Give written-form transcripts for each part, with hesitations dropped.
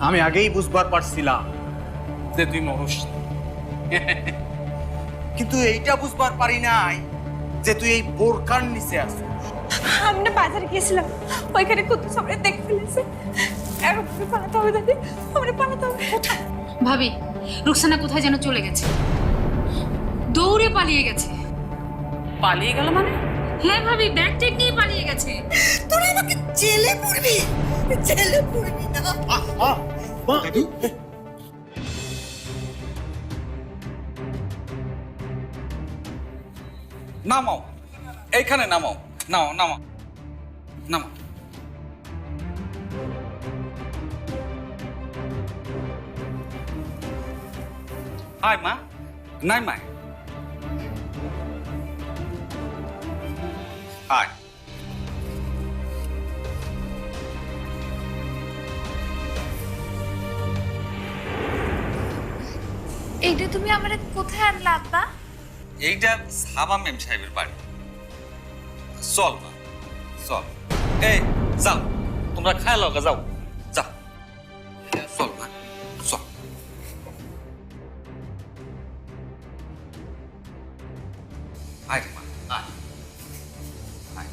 আমি আগেই বুঝবার পারছিলাম যে তুই মরস না। কিন্তু এইটা বুঝবার পারি নাই যে তুই এই বোরকার নিচে আছিস। আমরা বাজারে গিয়েছিলাম, ওইখানে কুত্তু সবাই দেখে ফেলেছে। এখন তুমি পালাতে হবে দাদি, আমরা পালাতে হবে। ভাবি, রুকসানা কোথায় যেন চলে গেছে, দৌড়ে পালিয়ে গেছে। পালিয়ে গেল মানে? হ্যাঁ ভাবি, ব্যাগ টেক নিয়ে পালিয়ে গেছে। তোরা আমাকে জেলে পড়বি, জেলে পড়বি না। নামাও, এইখানে নামাও, নাও নামাও, নামাও। আয় মা, নাই মায়, আয়। এইটা তুমি আমারে কোথায় আনলা আব্বা? এইটা সাবা মেম সাহেবের বাড়ি। চল মা, চল। এই যাও, তোমরা খায় লগা যাও, যাও। চল মা, চল। আয় রে মা, আয়, আয়।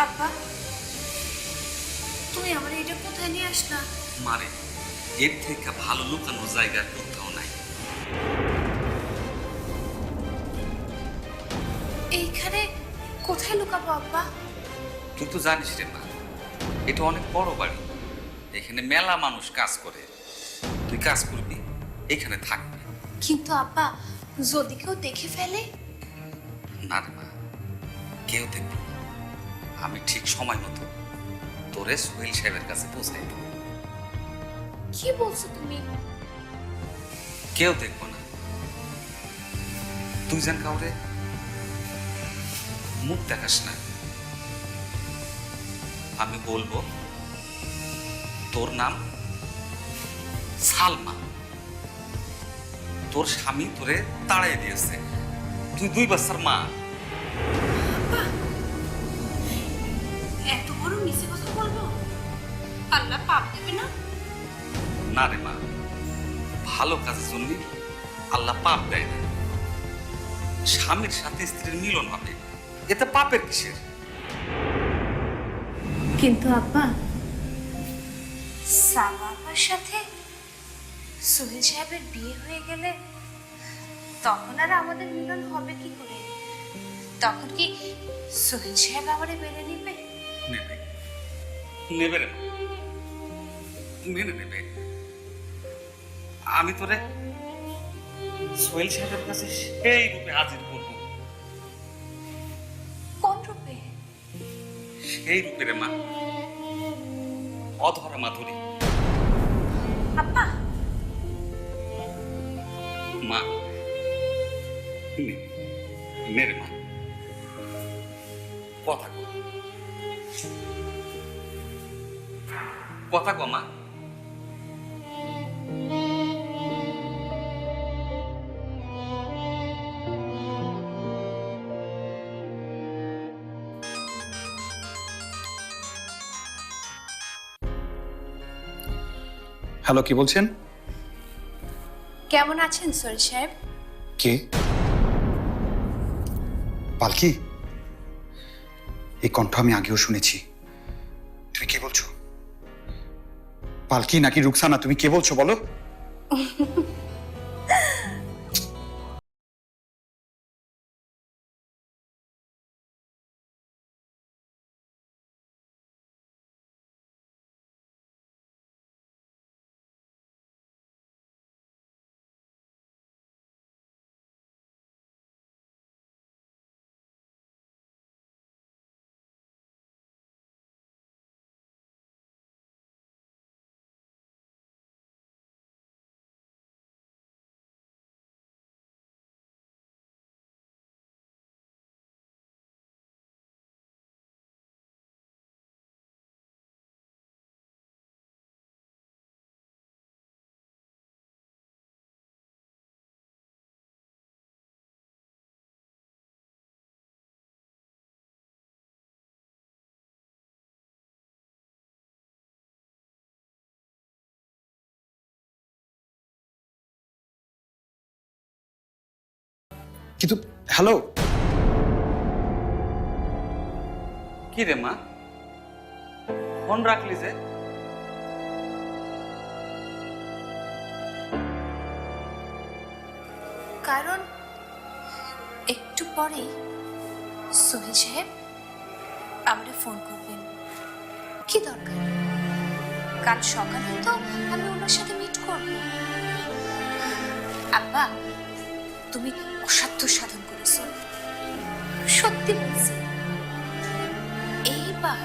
আব্বা, তুমি আমার এটা কোথায় নিয়ে আসলা? মারে, এর থেকে ভালো লুকানোর জায়গা কোথাও নাই। এইখানে কোথায় লুকাবো আব্বা? তুই তো জানিস রে মা, এটা অনেক বড় বাড়ি, এখানে মেলা মানুষ কাজ করে। তুই কাজ করবি, এখানে থাকবি। কিন্তু আব্বা, যদি কেউ দেখে ফেলে? না রে মা, কেউ দেখবি না। আমি ঠিক সময় মতো তোরে সোহেল সাহেবের কাছে পৌঁছাই দেব। কি বলছো তুমি? কেউ দেখবো না। তুই যেন কাউরে মুখ দেখাস না। আমি বলবো তোর নাম সালমা, তোর স্বামী তোরে তাড়াই দিয়েছে, তুই 2 বাচ্চার মা। এত বড় মিছে কথা বলবো? আল্লাহ পাপ দেবে না? না রে মা, ভালো কাজের জন্য আল্লাহ পাপ দেয় না। স্বামীর সাথে স্ত্রীর মিলন হবে, এতে পাপের কিসের? কিন্তু আব্বা, সাবাবার সাথে সোহেল সাহেবের বিয়ে হয়ে গেলে তখন আর আমাদের মিলন হবে কি করে? তখন কি সোহেল সাহেব আমারে মেনে নিবে? নেবে, নেবে রে মা, মেনে নেবে। আমি তোরে সোহেল সাহেবের কাছে সেই রূপে হাজির করবো। কোন রূপে? সেই রূপে রে মা, অধরা মাধুরী। আব্বা, মা, নে, নে রে মা, কথা কো, কথা কো মা। হ্যালো, কি বলছেন? কেমন আছেন সোহেল সাহেব? কে? পালকি? এই কণ্ঠ আমি আগেও শুনেছি। তুমি কে বলছো? পালকি নাকি রুকসানা? তুমি কে বলছো বলো? কিন্তু হ্যালো, কি রে মা, ফোন রাখলি যে? কারণ একটু পরেই সোহেল সাহেব আমাকে ফোন করবেন। কি দরকার? কাল সকালে তো আমি ওনার সাথে মিট করব। আব্বা, তুমি অসাধ্য সাধন করেছো, সত্যি বলছি। এইবার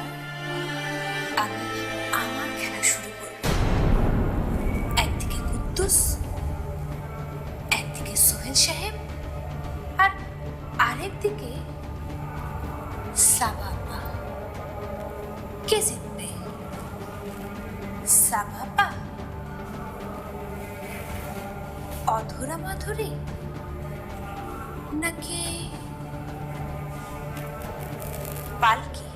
আমি আমার খেলা শুরু করব। একদিকে কুদ্দুস, একদিকে সোহেল সাহেব, আর আরেকদিকে সাবা আপা। কে জিতবে? সাবা আপা, অধরা মাধুরী, নাকি পালকি?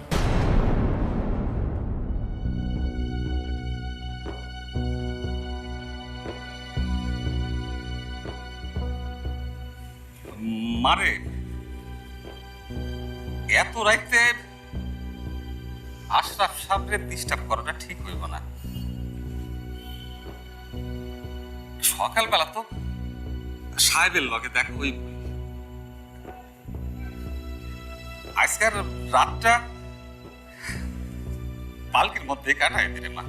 মারে, এত রাইতে আশরাফ সাহেবরে ডিস্টার্ব করাটা ঠিক হইব না। সকালবেলা তো সাহেবের লগে দেখা হইব। আজকের রাতটা পালকির মধ্যে কাটাই দিলে মা।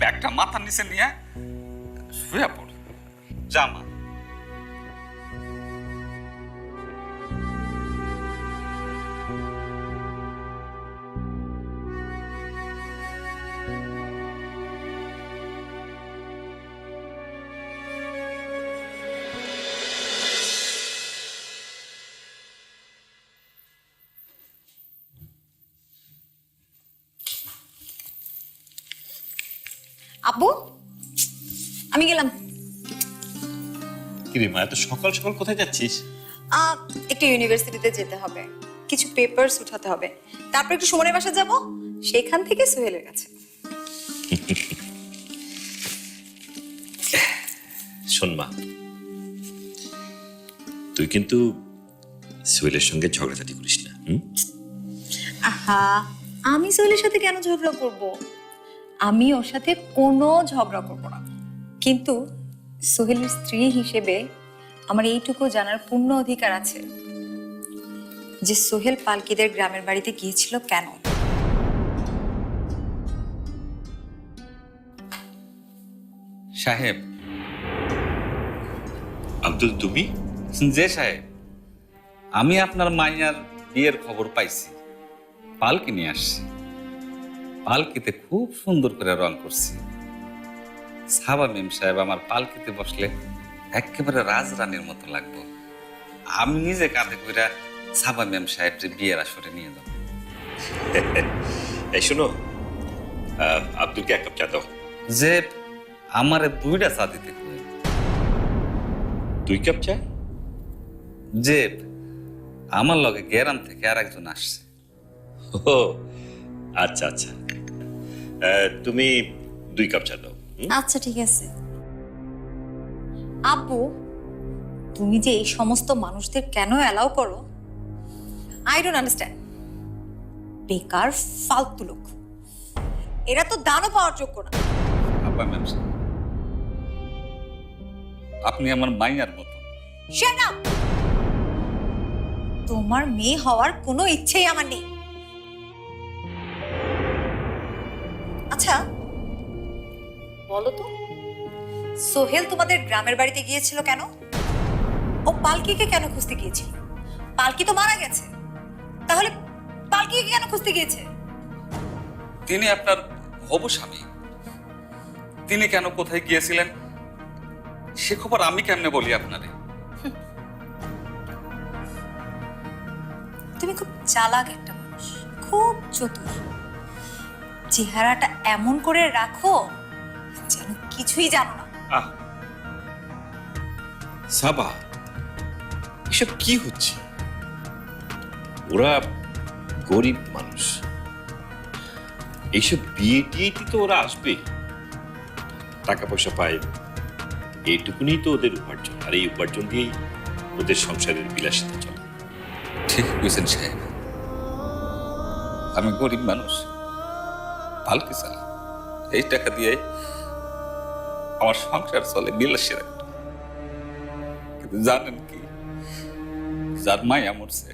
ব্যাগটা মাথার নিচে নিয়ে শুয়ে পড়। যা মা। আব্বু, আমি গেলাম। কিরে মা, এত সকাল সকাল কোথায় যাচ্ছিস? একটু ইউনিভার্সিটিতে যেতে হবে, কিছু পেপারস উঠাতে হবে, তারপর একটু সুমনের বাসা যাব, সেখান থেকে সোহেলের কাছে। শোন মা, তুই কিন্তু সোহেলের সঙ্গে ঝগড়াঝাটি করিস না। আহা, আমি সোহেলের সাথে কেন ঝগড়া করব? আমি ওর সাথে কোনো ঝগড়া করব না, কিন্তু সোহেলের স্ত্রী হিসেবে আমার এইটুকু জানার পূর্ণ অধিকার আছে যে সোহেল পালকিদের গ্রামের বাড়িতে গিয়েছিল কেন। সাহেব। আব্দুল, তুমি? যে সাহেব, আমি আপনার মাইয়ার বিয়ের খবর পাইছি, পালকি নিয়ে আসছি। পালকিতে খুব সুন্দর করে রং করছি। সাবা মেম সাহেব আমার পালকিতে বসলে একেবারে রাজরানীর মতো লাগবো। আমি নিজে কাঁধে কইরা সাবা মেম সাহেবকে বিয়ের আসরে নিয়ে যাব। এই শোনো, আব্দুলকে এক কাপ চা দাও। যে আমারে 2টা চা দিতে কই। 2 কাপ চা? যে আমার লগে গ্রাম থেকে আর একজন আসছে। ও আচ্ছা আচ্ছা, তুমি 2 কাপ চা দাও। আচ্ছা ঠিক আছে। আব্বু, তুমি যে এই সমস্ত মানুষদের কেন অ্যালাউ করো, আই ডোন্ট আন্ডারস্ট্যান্ড। বেকার ফালতু লোক, এরা তো দানও পাওয়ার যোগ্য না। আব্বা ম্যাম সাহেব, আপনি আমার মাইয়ার মতো। Shut up! তোমার মেয়ে হওয়ার কোনো ইচ্ছেই আমার নেই। আচ্ছা বলো তো, সোহেল তোমাদের গ্রামের বাড়িতে গিয়েছিল কেন? ও পালকিকে কেন খুঁজতে গিয়েছিল? পালকি তো মারা গেছে, তাহলে পালকিকে কেন খুঁজতে গিয়েছে? তিনি আপনার হবু স্বামী, তিনি কেন কোথায় গিয়েছিলেন সে খবর আমি কেমনে বলি আপনারে? তুমি খুব চালাক একটা মানুষ, খুব চতুর। চেহারাটা এমন করে রাখো যেন কিছুই জানো না। আহ সাবা, এসব কি হচ্ছে? ওরা গরিব মানুষ, এইসব বিয়ে টিয়েটি তো ওরা আসবে, টাকা পয়সা পায়, এইটুকুনি তো ওদের উপার্জন, আর এই উপার্জন দিয়েই ওদের সংসারের বিলাসিতা চলে। ঠিক বুঝছেন সাহেব, আমি গরিব মানুষ, পালকি চালা, এই টাকা দিয়ে আমার সংসার চলে বিলাসিতা। কিন্তু জানেন কি, যার মায়া মরছে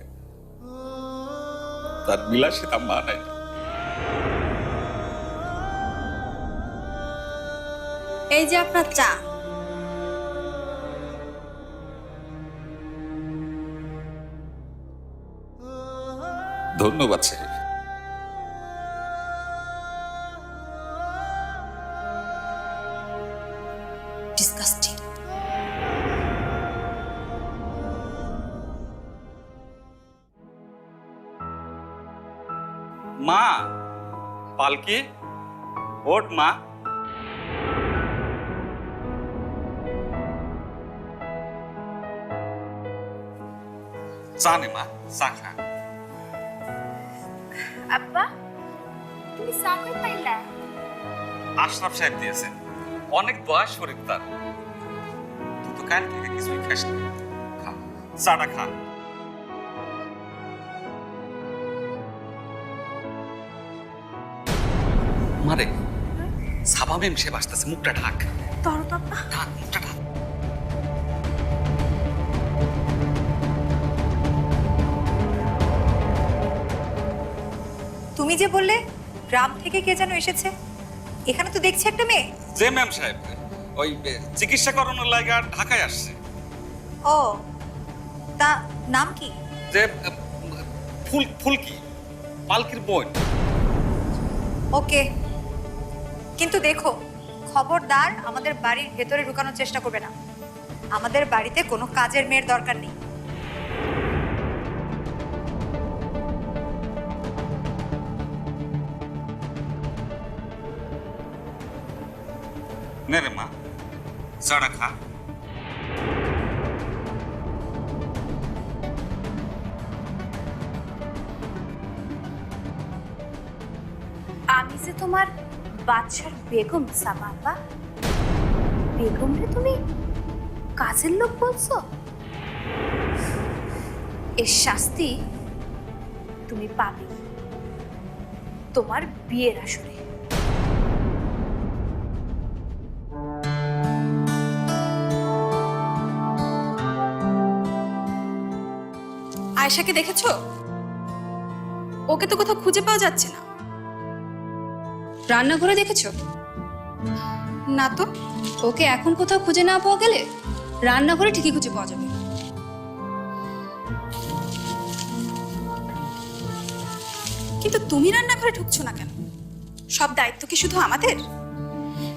তার বিলাসিতা মা নাই। এই যে আপনার চা। ধন্যবাদ সাহেব। ডিসকাস্টিং। মা, পালকি ওঠ মা। চা নে মা, চা খা। আব্বা তুমি চা কই পাইলা? আশরাফ সাহেব দিয়েছেন, অনেক বয়স শরীর তার। তুই তো কাল থেকে কিছুই খাস না, খা চাটা খা। মারে সাবা মেম সে বাসতেছে, মুখটা ঢাক। ধরো তো আব্বা। ঢাক, মুখটা ঢাক। তুমি যে বললে গ্রাম থেকে কে যেন এসেছে, এখানে তো দেখছি একটা মেয়ে। যে ম্যাম সাহেব ওই চিকিৎসা করানোর লাগা ঢাকায় আসছে। ও, তা নাম কি? যে ফুলকি, পালকির বোন। ওকে, কিন্তু দেখো খবরদার আমাদের বাড়ির ভেতরে ঢুকানোর চেষ্টা করবে না। আমাদের বাড়িতে কোনো কাজের মেয়ের দরকার নেই। নে রে মা, চাটা খা। আমি যে তোমার বাদশার বেগম সাবা আব্বা। বেগম রে তুমি কাজের লোক বলছো? এর শাস্তি তুমি পাবে তোমার বিয়ের আসরে। আয়েশাকে দেখেছো? ওকে তো কোথাও খুঁজে পাওয়া যাচ্ছে না। রান্নাঘরে দেখেছো? না তো। ওকে এখন কোথাও খুঁজে না পাওয়া গেলে রান্নাঘরে ঠিকই খুঁজে পাওয়া যাবে। কিন্তু তুমি রান্নাঘরে ঢুকছো না কেন? সব দায়িত্ব কি শুধু আমাদের?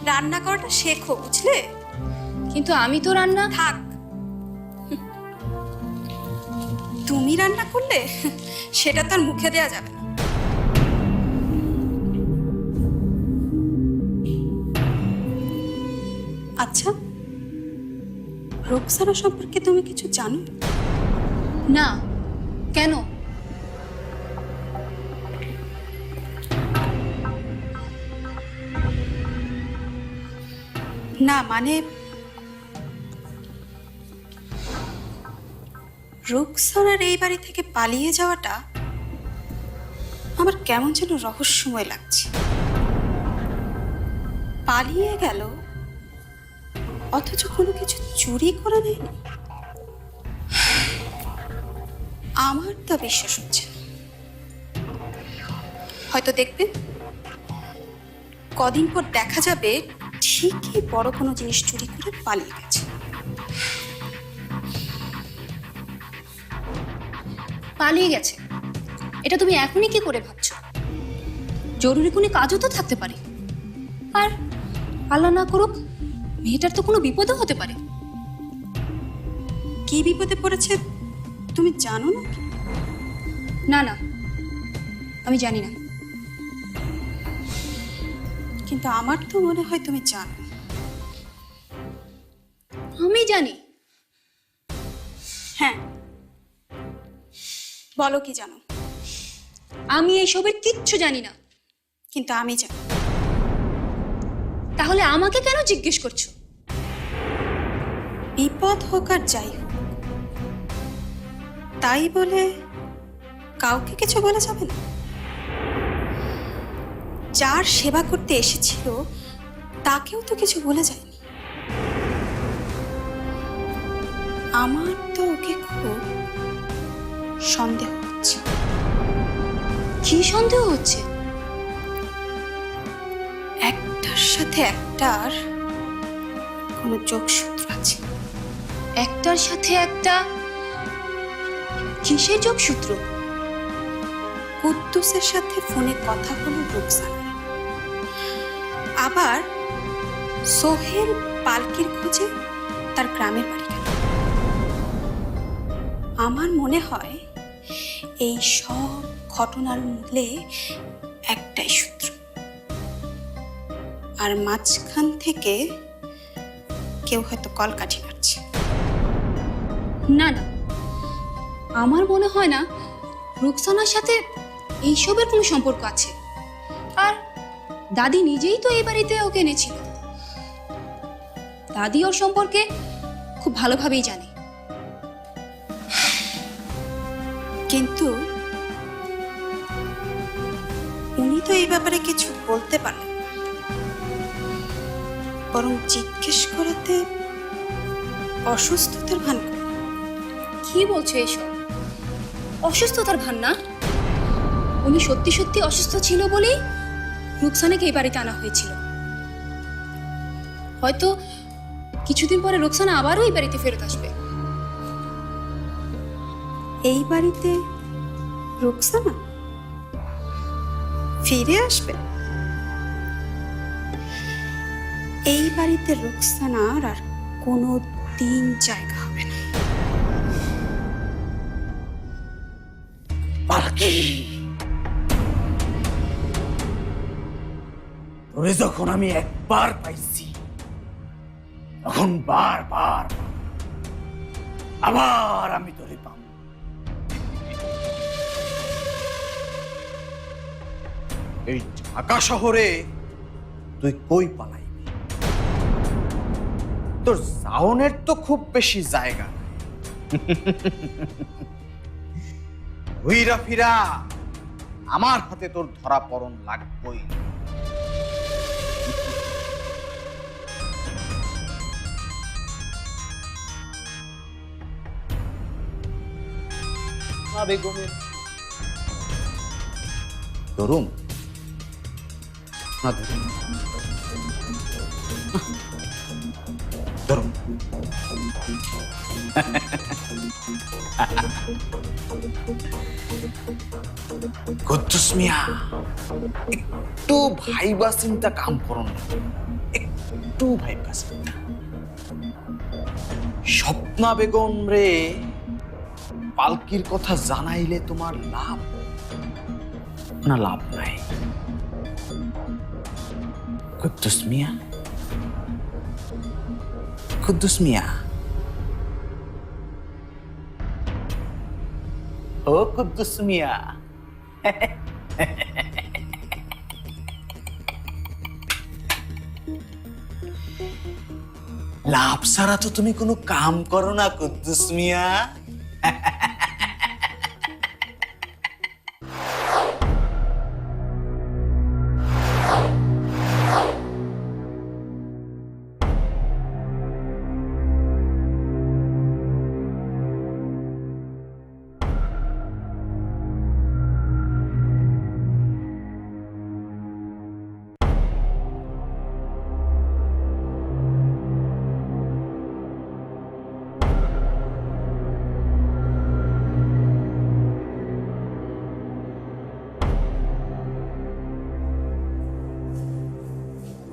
রান্না করাটা শেখো, বুঝলে? কিন্তু আমি তো রান্না থাক। তুমি রান্না করলে সেটা তো আর মুখে দেয়া যাবে না। আচ্ছা, রোকসানা সম্পর্কে তুমি কিছু জানো? না, কেন? না মানে রোকসানার এই বাড়ি থেকে পালিয়ে যাওয়াটা আমার কেমন যেন রহস্যময় লাগছে। পালিয়ে গেল অথচ কোনো কিছু চুরি করে নেয়নি। আমার তা বিশ্বাস হচ্ছে না। হয়তো দেখবে কদিন পর দেখা যাবে ঠিকই বড় কোনো জিনিস চুরি করে পালিয়ে গেছে। পালিয়ে গেছে এটা তুমি এখনই কি করে ভাবছো? জরুরি কোনো কাজও তো থাকতে পারে। আর আল্লাহ না করুক মেয়েটার তো কোনো বিপদও হতে পারে। কি বিপদে পড়েছে তুমি জানো না? না না, আমি জানি না। কিন্তু আমার তো মনে হয় তুমি জানো। আমি জানি। হ্যাঁ, বলো কি জানো? আমি এইসবের কিচ্ছু জানি না। কিন্তু আমি জানি। তাহলে আমাকে কেন জিজ্ঞেস করছো? বিপদ হোক আর যাই হোক, তাই বলে কাউকে কিছু বলা যাবে না? যার সেবা করতে এসেছিল তাকেও তো কিছু বলে যায়নি। আমার তো ওকে খুব সন্দেহ হচ্ছে। কি সন্দেহ হচ্ছে? একটার সাথে একটার কোনো যোগসূত্র আছে। একটার সাথে একটা? কিসের যোগসূত্র? কুদ্দুসের সাথে ফোনে কথা হলো রুকসানার। আবার সোহেল পালকির খোঁজে তার গ্রামের বাড়ি গেল। আমার মনে হয় এই সব ঘটনার মূলে একটাই সূত্র, আর মাঝখান থেকে কেউ হয়তো কলকাঠি নাড়ছে। না না, আমার মনে হয় না রুকসানার সাথে এইসবের কোনো সম্পর্ক আছে। আর দাদি নিজেই তো এই বাড়িতে ওকে এনেছিল। দাদি ওর সম্পর্কে খুব ভালোভাবেই জানে। কিন্তু উনি তো এই ব্যাপারে কিছু বলতে পারলেন না, বরং জিজ্ঞেস করাতে অসুস্থতার ভান করলেন। কি বলছো এসব? অসুস্থতার ভান না, উনি সত্যি সত্যি অসুস্থ ছিল বলেই রুকসানাকে এই বাড়িতে আনা হয়েছিল। হয়তো কিছুদিন পরে রুকসানা আবারও এই বাড়িতে ফেরত আসবে। এই বাড়িতে রুকসানা ফিরে আসবে? এই বাড়িতে রুকসানার আর কোনো দিন জায়গা হবে না। পালকি, তোরে যখন আমি একবার পাইছি তখন বারবার আবার আমি তোরে পাব। এই ঢাকা শহরে তুই কই পালাইবি? তোর জাউনের তো খুব বেশি জায়গা নাই। ঘুইরা ফিরা আমার হাতে তোর ধরা পড়ন লাগবই। বেগমের ধরুম না ধরুম ধরুম। কুদ্দুস মিয়া, একটু ভাইবা চিন্তা কাম করুন, একটু ভাইবা চিন্তা। স্বপ্না বেগম রে পালকির কথা জানাইলে তোমার লাভ না লাভ নাই? কুদ্দুস মিয়া, কুদ্দুস মিয়া, ও কুদ্দুস মিয়া, লাভ ছাড়া তো তুমি কোনো কাম করো না কুদ্দুস মিয়া।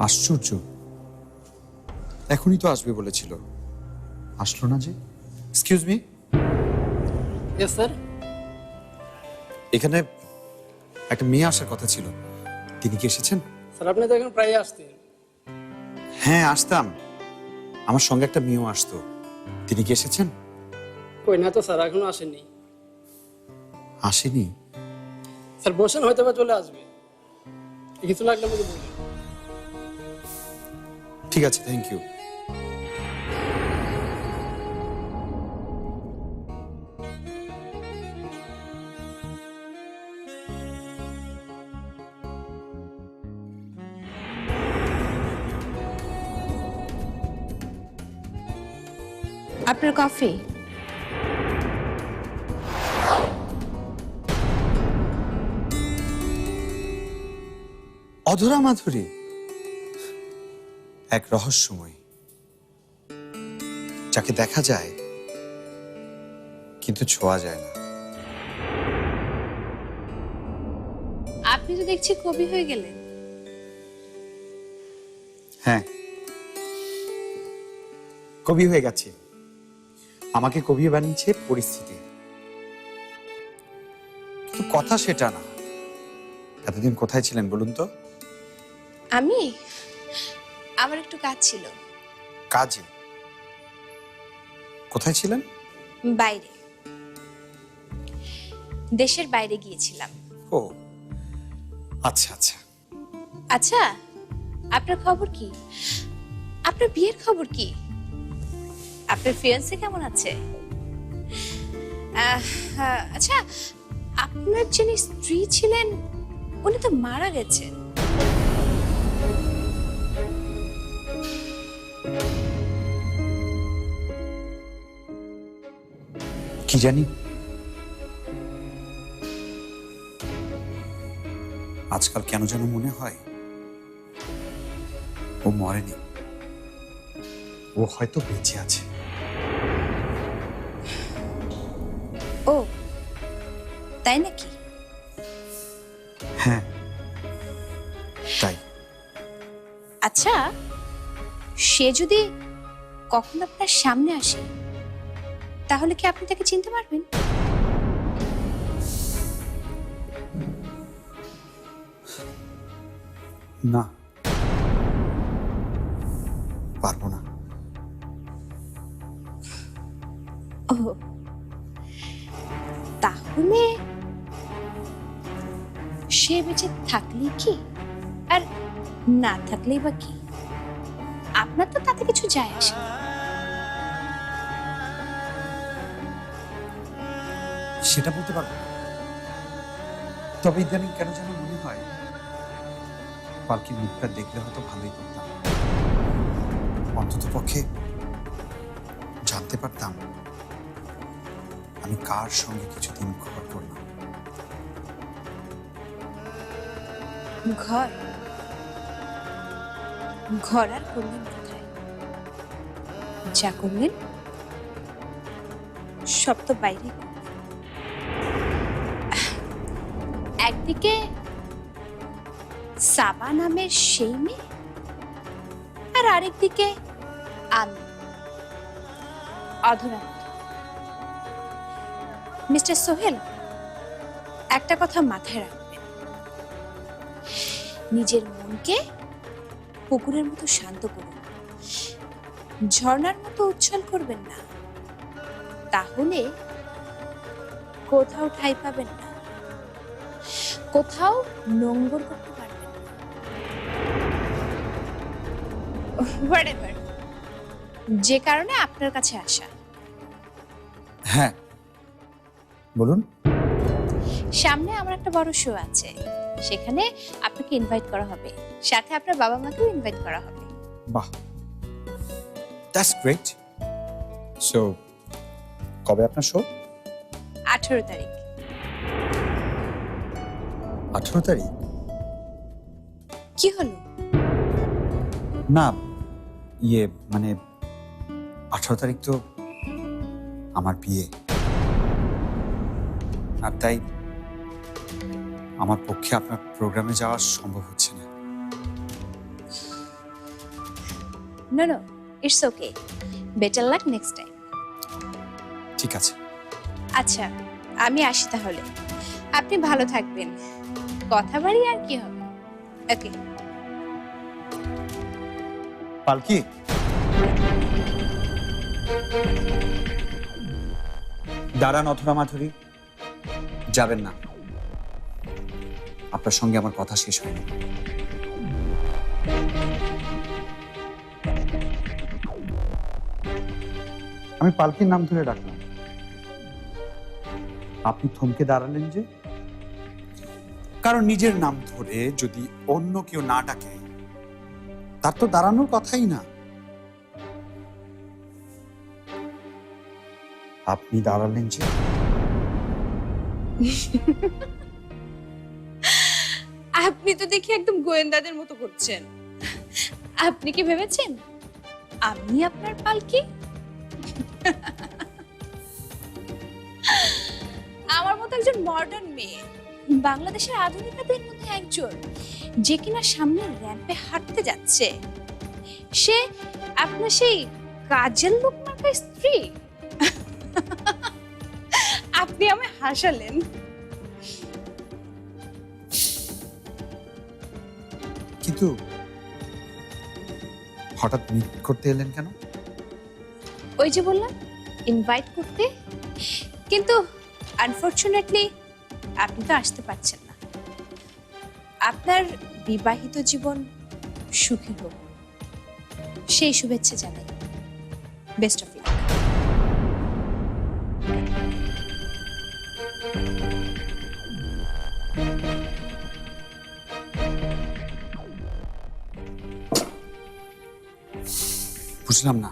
আশ্চর্য, এখনই তো আসবে বলেছিল, আসলো না যে। Excuse me. Yes sir. এখানে একটা মেয়ে আসার কথা ছিল, তিনি কি এসেছেন? স্যার আপনি তো এখন প্রায় আসতেন। হ্যাঁ আসতাম, আমার সঙ্গে একটা মেয়েও আসতো, তিনি কি এসেছেন? কই না তো স্যার, এখনো আসেনি। আসেনি? স্যার বসেন, হয়তো বা চলে আসবে, কিছু লাগলে আমাকে বলুন। ঠিক আছে, থ্যাংক ইউ। আপনার কফি। অধরা মাধুরী এক রহস্যময়, যাকে দেখা যায় কিন্তু ছোঁয়া যায় না। আপনি তো দেখছি কবি হয়ে গেলেন। হ্যাঁ, কবি হয়ে গেছে। আমাকে কবি বানিয়েছে পরিস্থিতি, কিন্তু কথা সেটা না। এতদিন কোথায় ছিলেন বলুন তো? আমি, আমার একটু কাজ ছিল। কাজে? কোথায় ছিলেন? বাইরে, দেশের বাইরে গিয়েছিলাম। ও আচ্ছা আচ্ছা। আচ্ছা, আপনার খবর কি? আপনার বিয়ের খবর কি? আপনার ফিয়ান্সে কেমন আছে? আচ্ছা, আপনার যিনি স্ত্রী ছিলেন উনি তো মারা গেছেন। কি জানি, আজকাল কেন যেন মনে হয় ও মরেনি, ও হয়তো বেঁচে আছে। ও তাই নাকি? হ্যাঁ তাই। আচ্ছা, সে যদি কখন আপনার সামনে আসে তাহলে কি আপনি তাকে চিনতে পারবেন? না, পারবো না। ও তাহলে সে বেঁচে থাকলে কি আর না থাকলেই বা কি, আপনার তো তাতে কিছু যায় আসে না। সেটা বলতে পারবো না। তবে ইদানিং কেন যেন মনে হয় পালকির মুখটা দেখলে হয়তো ভালোই করতাম, অন্তত পক্ষে জানতে পারতাম আমি কার সঙ্গে কিছুদিন ঘর করলাম। ঘর ঘর আর করলেন কোথায়? যা করলেন সব তো বাইরে করলেন। একদিকে সাবা নামের সেই মেয়ে, আর আরেকদিকে আমি অধরা। মিস্টার সোহেল, একটা কথা মাথায় রাখবেন, নিজের মনকে পুকুরের মতো শান্ত করুন, ঝর্ণার মতো উচ্ছল করবেন না, তাহলে কোথাও ঠাঁই পাবেন না, কোথাও নোংর করতে পারবেন না। Whatever, যে কারণে আপনার কাছে আসা। হ্যাঁ বলুন। সামনে আমার একটা বড় শো আছে, সেখানে আপনাকে ইনভাইট করা হবে, সাথে আপনার বাবা মাকেও ইনভাইট করা হবে। বাহ, দ্যাটস গ্রেট। সো কবে আপনার শো? 18 তারিখ। 18 তারিখ? কি হলো? না, ইয়ে মানে 18 তারিখ তো আমার বিয়ে, আর তাই আমার পক্ষে আপনার প্রোগ্রামে যাওয়া সম্ভব হচ্ছে না। No no, it's okay, better luck next time. ঠিক আছে। আচ্ছা, আমি আসি তাহলে। আপনি ভালো থাকবেন, কথা বাড়ি আর কি হবে। ওকে। পালকি, দাঁড়ান অথরা মাধুরী, যাবেন না। আপনার সঙ্গে আমার কথা শেষ হয়নি। আমি পালকির নাম ধরে ডাকলাম, আপনি থমকে দাঁড়ালেন যে? কারণ নিজের নাম ধরে যদি অন্য কেউ না ডাকে তার তো দাঁড়ানোর কথাই না। আপনি দাঁড়ালেন যে? আপনি তো দেখি একদম গোয়েন্দাদের মতো করছেন। আপনি কি ভেবেছেন আমি আপনার পালকি? আমার মতো একজন মডার্ন মেয়ে, বাংলাদেশের আধুনিকতাদের মধ্যে একজন, যে কিনা সামনে র্যাম্পে হাঁটতে যাচ্ছে, সে আপনার সেই কাজের লোক মার্কা স্ত্রী? আপনি আমায় হাসালেন। কিন্তু হঠাৎ মিট করতে এলেন কেন? ওই যে বললাম ইনভাইট করতে, কিন্তু আনফরচুনেটলি আপনি তো আসতে পারছেন না। আপনার বিবাহিত জীবন সুখী হোক, সেই শুভেচ্ছা জানাই। Best of luck. বুঝলাম না,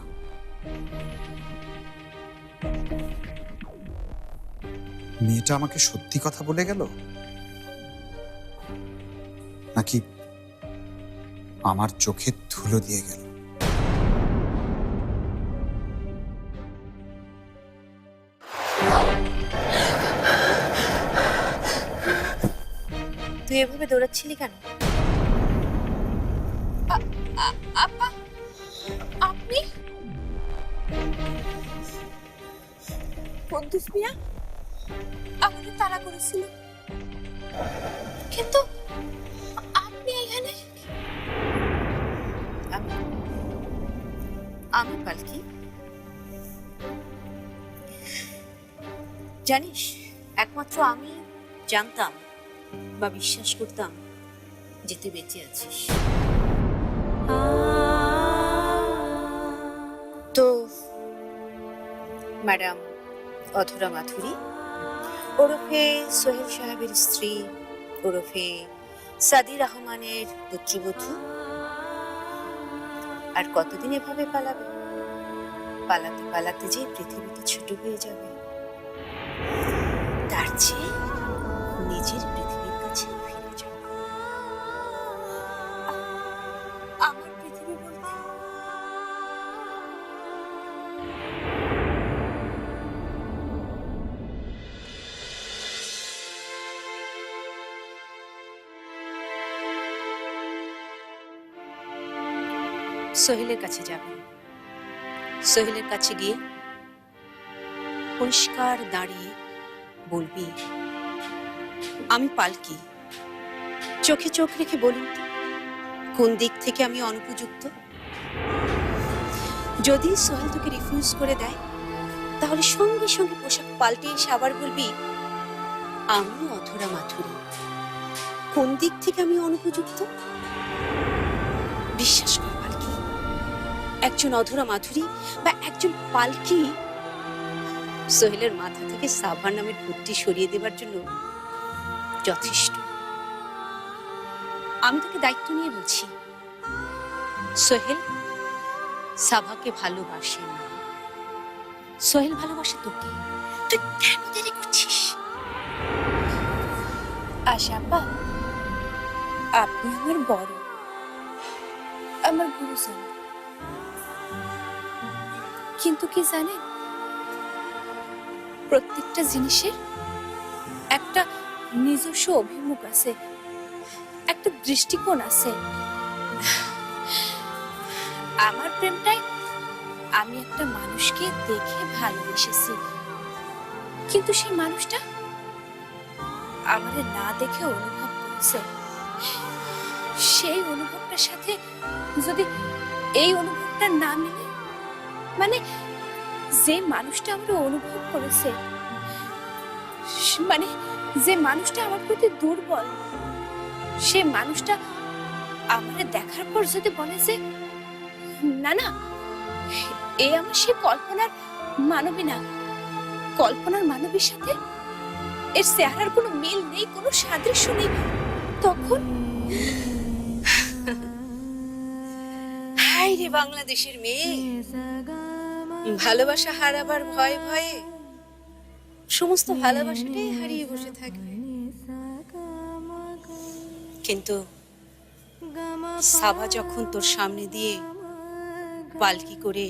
মেয়েটা আমাকে সত্যি কথা বলে গেল, নাকি আমার চোখে ধুলো দিয়ে গেল? তুই এভাবে দৌড়াচ্ছিলি কেন? আপনি কুদ্দুস মিয়া আমাকে তাড়া করেছিল, কিন্তু আপনি এখানে? আমি পালকি। জানিস, একমাত্র আমি জানতাম বা বিশ্বাস করতাম যে তুই বেঁচে আছিস। তো ম্যাডাম অধরা মাথুরী ওরফে সোহেল সাহেবের স্ত্রী, ওরফে সাদি রহমানের পুত্রবধূ, আর কতদিন এভাবে পালাবে? পালাতে পালাতে যে পৃথিবীতে ছোট হয়ে যাবে, তার চেয়ে নিজের পৃথিবীর কাছে ফিরে যাবে। আমার পৃথিবী বলতে সোহেলের কাছে যাবে। সোহেলের কাছে গিয়ে পরিষ্কার দাঁড়িয়ে বলবি, আমি পালকি। চোখে চোখ রেখে বলুন তো, কোন দিক থেকে আমি অনুপযুক্ত? যদি সোহেল তোকে রিফিউজ করে দেয়, তাহলে সঙ্গে সঙ্গে পোশাক পাল্টে এসে আবার বলবি, আমি অধরা মাথুরী। কোন দিক থেকে আমি অনুপযুক্ত? বিশ্বাস কর পালকি, একজন অধরা মাধুরী বা একজন পালকি সোহেলের মাথা থেকে সাভার নামের ভূতটি সরিয়ে দেবার জন্য যথেষ্ট। আমি তোকে দায়িত্ব নিয়ে বলছি, সোহেল সাভাকে ভালোবাসে না, সোহেল ভালোবাসে তোকে। তুই কেন দেরি করছিস? আশাপা, আপনি আমার বড়, আমার গুরুজন, কিন্তু কি জানেন, প্রত্যেকটা জিনিসের একটা নিজস্ব অভিমুখ আছে, একটা দৃষ্টিকোণ আছে। আমার প্রেমটাই আমি একটা মানুষকে দেখে ভালোবেসেছি, কিন্তু সেই মানুষটা আমাদের না দেখে অনুভব করেছে। সেই অনুভবটার সাথে যদি এই অনুভবটা না মিলে, মানে যে মানুষটা আমরা অনুভব করেছে, মানে যে মানুষটা আমার প্রতি দুর্বল, সে মানুষটা আমাদের দেখার পর যদি বলে যে না না, এ আমার সে কল্পনার মানবী না, কল্পনার মানবীর সাথে এর চেহারার কোনো মিল নেই, কোনো সাদৃশ্য নেই, তখন হায় রে বাংলাদেশের মেয়ে, ভালোবাসা হারাবার ভয়ে ভয়ে সমস্ত ভালোবাসাটাই হারিয়ে বসে থাকবে। কিন্তু সাবা যখন তোর সামনে দিয়ে পালকি করে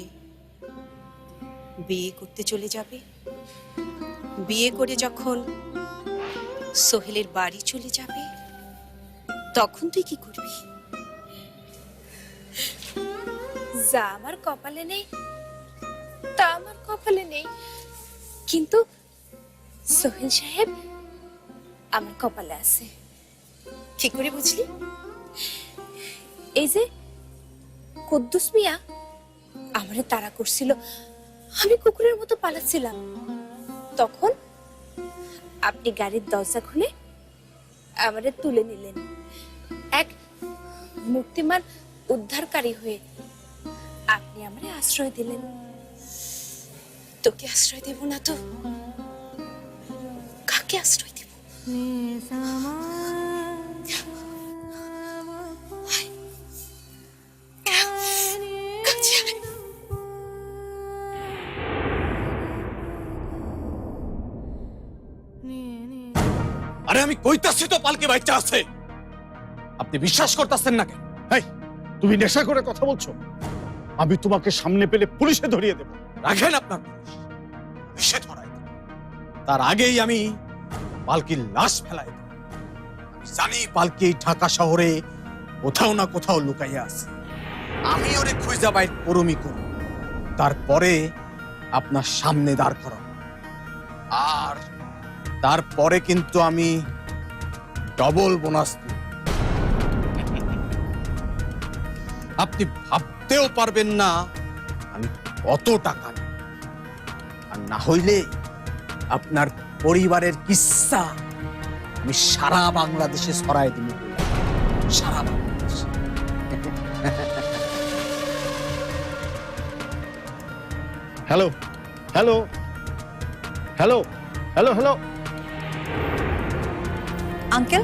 বিয়ে করতে চলে যাবে, বিয়ে করে যখন সোহেলের বাড়ি চলে যাবে, তখন তুই কি করবি? যা আমার কপালে নেই তা আমার কপালে নেই, কিন্তু সোহেল সাহেব আমার কপালে আছে। কি করে বুঝলি? এই যে কুদ্দুস মিয়া আমারে তাড়া করছিল, আমি কুকুরের মতো পালাচ্ছিলাম, তখন আপনি গাড়ির দরজা খুলে আমারে তুলে নিলেন, এক মূর্তিমান উদ্ধারকারী হয়ে আপনি আমারে আশ্রয় দিলেন। তোকে আশ্রয় দেব না তো কাকে আশ্রয় দেব? আরে আমি কইতাছি তো পালকি বাচ্চা আছে, আপনি বিশ্বাস করতেছেন না কেন? এই তুমি নেশা করে কথা বলছো? আমি তোমাকে সামনে পেলে পুলিশে ধরিয়ে দেব। রাখেন আপনার পুলিশে ধরাই দেব। তার আগেই আমি পালকির লাশ ফেলাই দেব। আমি জানি পালকি ঢাকা শহরে কোথাও না কোথাও লুকাইয়া আছে, আমি ওরে খুঁজা বাইর করুমি করব, তারপরে আপনার সামনে দাঁড় করাবো। আর তারপরে কিন্তু আমি ডবল বোনাস দেব। আপনি ভাবতেও পারবেন না আমি কত টাকা নেব। আর না হইলে আপনার পরিবারের কিস্সা আমি সারা বাংলাদেশে ছড়াই দিব, সারা Bangladesh. Hello hello hello hello hello uncle,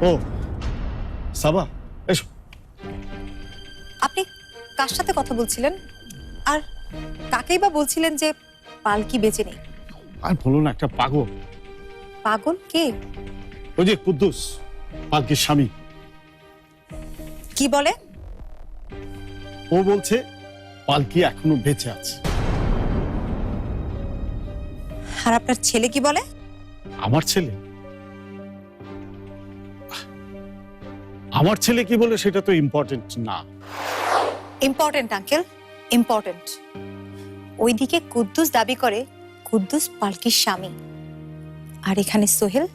ও সাবা এসো। আপনি কার সাথে কথা বলছিলেন? আর কাকেই বা বলছিলেন যে পালকি বেঁচে নেই? আর বলো না, একটা পাগল। পাগল কে? ওই যে কুদ্দুস, পালকির স্বামী। কি বলে? ও বলছে পালকি এখনো বেঁচে আছে। আর আপনার ছেলে কি বলে? আমার ছেলে? আমার ছেলে কি বলে সেটা তো ইম্পর্টেন্ট না। Important uncle, important. ওইদিকে কুদ্দুস দাবি করে কুদ্দুস পালকির স্বামী, আর এখানে সোহেল,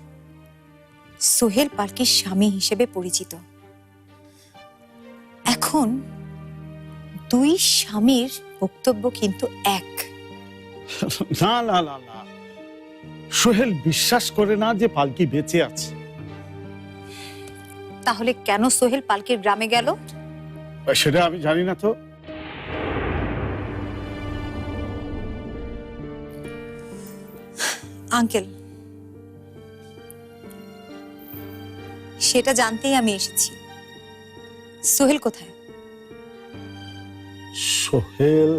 সোহেল পালকির স্বামী হিসেবে পরিচিত। এখন দুই স্বামীর বক্তব্য কিন্তু এক। না না না না, সোহেল বিশ্বাস করে না যে পালকি বেঁচে আছে। তাহলে কেন সোহেল পালকির গ্রামে গেল? সেটা আমি জানি না তো। আঙ্কেল, সেটা জানতেই আমি এসেছি। সোহেল কোথায়? সোহেল,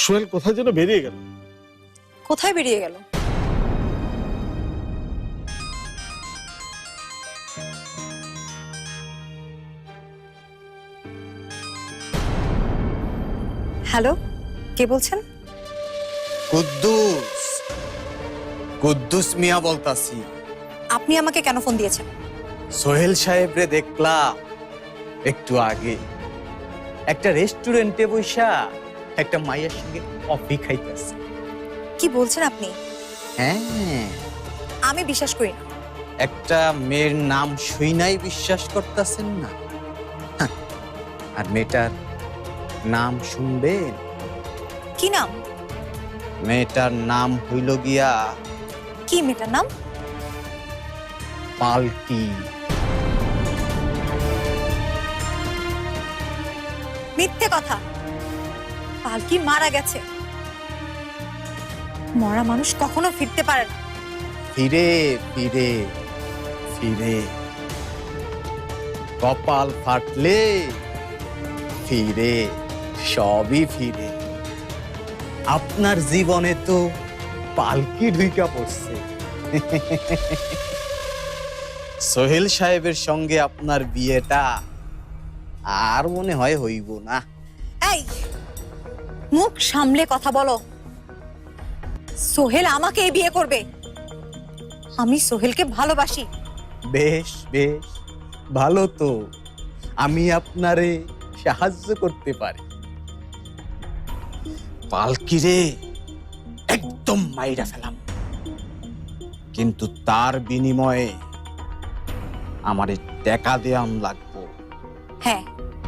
সোহেল কোথায় যেন বেরিয়ে গেল। কোথায় বেরিয়ে গেল? হ্যালো, কে বলছেন? কুদ্দুস, কুদ্দুস মিয়া বলতাছি। আপনি আমাকে কেন ফোন দিয়েছেন? সোহেল সাহেব রে দেখলাম একটু আগে একটা রেস্টুরেন্টে বসা একটা মায়ের সঙ্গে কফি খাইতেছে। কি বলছেন আপনি? হ্যাঁ, আমি বিশ্বাস করি না। একটা মেয়ের নাম শুইনাই বিশ্বাস করতেছেন না? হাহ, আর মেয়েটার নাম শুনবেন? কি নাম? মেয়েটার নাম হইল গিয়া কি মেয়েটার নাম? পালকি। মিথ্যে কথা। পালকি মারা গেছে। মরা মানুষ কখনো ফিরতে পারে না। ফিরে ফিরে ফিরে, কপাল ফাটলে ফিরে, সবই ফিরে। আপনার জীবনে তো পালকি ঢুইকা পড়ছে। সোহেল সাহেবের সঙ্গে আপনার বিয়েটা আর মনে হয় হইব না। এই মুখ সামলে কথা বলো। সোহেল আমাকেই বিয়ে করবে। আমি সোহেলকে ভালোবাসি। বেশ বেশ, ভালো তো, আমি আপনারে সাহায্য করতে পারি। পালকিরে একদম মাইরা ফেলাম, কিন্তু তার বিনিময়ে আমারে টাকা দেয়াম লাগবো। হ্যাঁ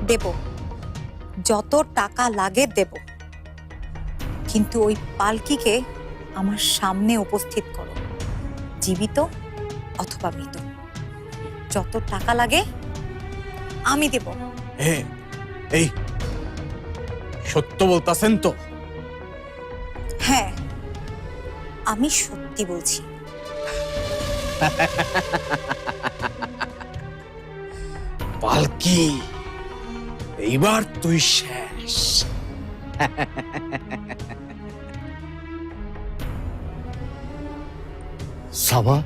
দেব, যত টাকা লাগে দেব, কিন্তু ওই পালকিকে আমার সামনে উপস্থিত করো, জীবিত অথবা মৃত। যত টাকা লাগে আমি দেব। এই সত্য বলতাছেন তো? হ্যাঁ আমি সত্যি বলছি। পালকি, এইবার তুই শেষ। সাবা,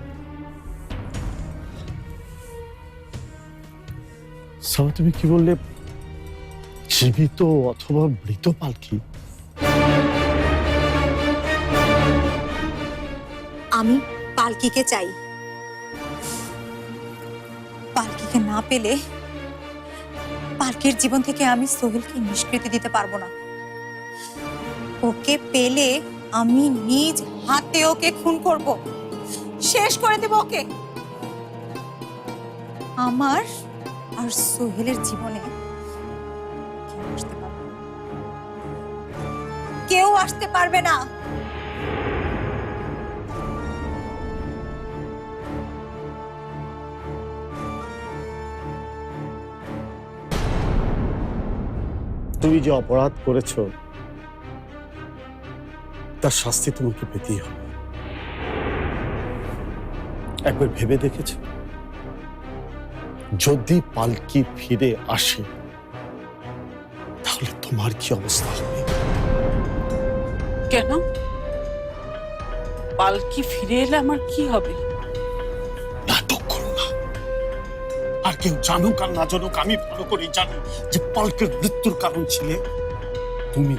সাবা তুমি কি বললে? জীবিত অথবা মৃত পালকি? আমি পালকিকে চাই। পালকিকে না পেলে পালকির জীবন থেকে আমি সোহেলকে নিষ্কৃতি দিতে পারবো না। ওকে পেলে আমি নিজ হাতে ওকে খুন করব, শেষ করে দেব ওকে। আমার আর সোহেলের জীবনে কেউ আসতে পারবে না। তুমি যে অপরাধ করেছো তার শাস্তি তোমাকে পেতেই হবে। একবার ভেবে দেখেছ, যদি পালকি ফিরে আসে তাহলে তোমার কি অবস্থা হবে? কেন? পালকি ফিরে এলে আমার কি হবে? নাটক করো না। আর কেউ জানুক আর না জানুক, আমি ভালো করে জানি যে পালকির মৃত্যুর কারণ ছিলে তুমি।